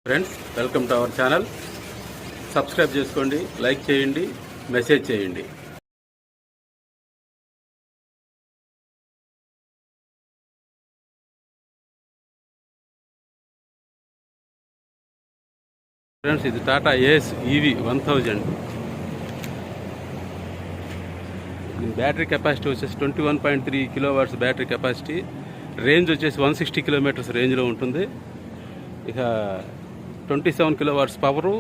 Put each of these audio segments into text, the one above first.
Friends, welcome to our channel. Subscribe చేసుకోండి, like చేయండి, message చేయండి. ఫ్రెండ్స్, ఇది టాటా ఏస్ ఈవీ 1000. బ్యాటరీ కెపాసిటీ వచ్చేసి 21.3 కిలోవాట్స్ బ్యాటరీ కెపాసిటీ. రేంజ్ వచ్చేసి 160 కిలోమీటర్స్ రేంజ్లో ఉంటుంది. ఇక 27 kilowatts power,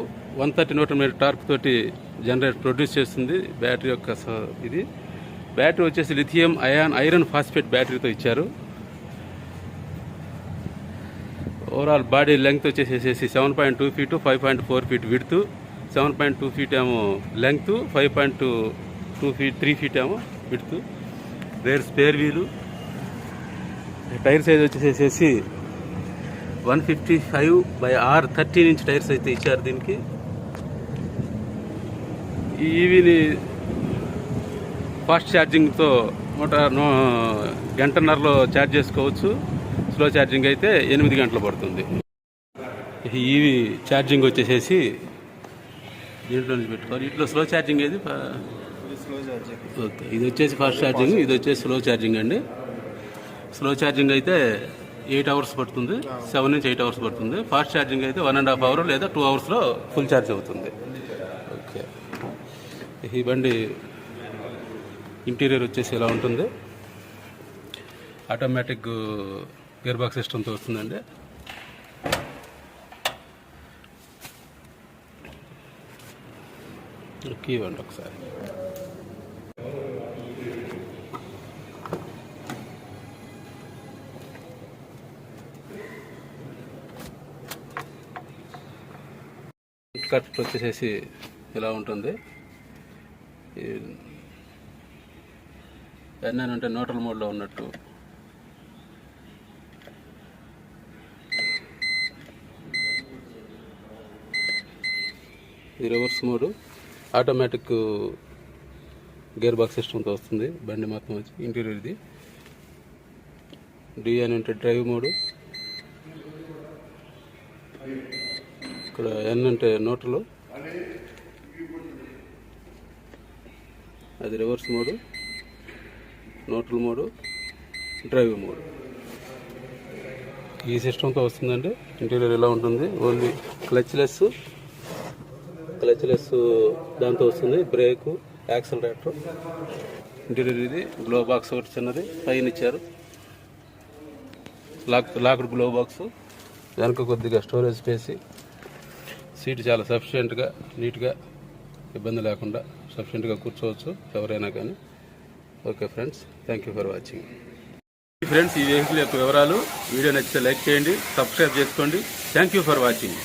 130 newton metre torque తోటి ప్రొడ్యూస్ చేస్తుంది బ్యాటరీ యొక్క. ఇది బ్యాటరీ వచ్చేసి లిథియం అయాన్ ఐరన్ ఫాస్ఫేట్ బ్యాటరీతో ఇచ్చారు. ఓవరాల్ బాడీ లెంగ్త్ వచ్చేసేసి 7.2 ఫీటు, 5.4 ఫీట్ విడ్త్, 7.2 ఫీట్ ఏమో లెంగ్త్, 3 ఫీట్ ఏమో width. Rear spare wheel. Tyre size వచ్చేసేసి 155/R 13 ఇంచ్ టైర్స్ అయితే ఇచ్చారు దీనికి. ఈ ఈవీని ఫాస్ట్ ఛార్జింగ్తో గంటన్నరలో ఛార్జ్ చేసుకోవచ్చు. స్లో ఛార్జింగ్ అయితే 8 గంటలు పడుతుంది. ఈవీ ఛార్జింగ్ వచ్చేసేసి దీంట్లో నుంచి పెట్టుకోవాలి. ఇట్లా స్లో ఛార్జింగ్ ఏది? ఓకే, ఇది వచ్చేసి ఫాస్ట్ ఛార్జింగ్, ఇది వచ్చేసి స్లో ఛార్జింగ్ అండి. స్లో ఛార్జింగ్ అయితే 8 అవర్స్ పడుతుంది, 7 నుంచి 8 అవర్స్ పడుతుంది. ఫాస్ట్ ఛార్జింగ్ అయితే 1.5 అవర్ లేదా 2 అవర్స్లో ఫుల్ ఛార్జ్ అవుతుంది. ఓకే, ఈ బండి ఇంటీరియర్ వచ్చేసి ఇలా ఉంటుంది. ఆటోమేటిక్ గేర్ బాక్స్ సిస్టమ్తో వస్తుందండి. కీ ఇవ్వండి ఒకసారి. కట్ వచ్చేసేసి ఇలా ఉంటుంది. అంటే న్యూట్రల్ మోడ్లో ఉన్నట్టు. ఇది reverse mode, automatic gear box సిస్టమ్తో వస్తుంది బండి మొత్తం వచ్చి. ఇంటీరియర్ ఇది. డి అని అంటే డ్రైవ్ మోడు, ఇక్కడ ఎన్ అంటే న్యూట్రల్, అది reverse mode, neutral mode, drive mode. ఈ సిస్టమ్తో వస్తుందండి. ఇంటీరియర్ ఇలా ఉంటుంది. ఓన్లీ క్లచ్లెస్ దాంతో వస్తుంది. Brake, accelerator. ఇంటీరియర్ ఇది. గ్లో బాక్స్ ఒకటి చిన్నది పైన ఇచ్చారు. Locked glove box. వెనక కొద్దిగా స్టోరేజ్ స్పేస్. సీట్ చాలా సఫిషియెంట్గా, నీట్గా, ఇబ్బంది లేకుండా సఫిషియెంట్గా కూర్చోవచ్చు ఎవరైనా కానీ. Okay friends, thank you for watching. Friends, ఈ వెహికల్ యొక్క వివరాలు. వీడియో నచ్చితే లైక్ చేయండి, సబ్స్క్రైబ్ చేసుకోండి. Thank you for watching.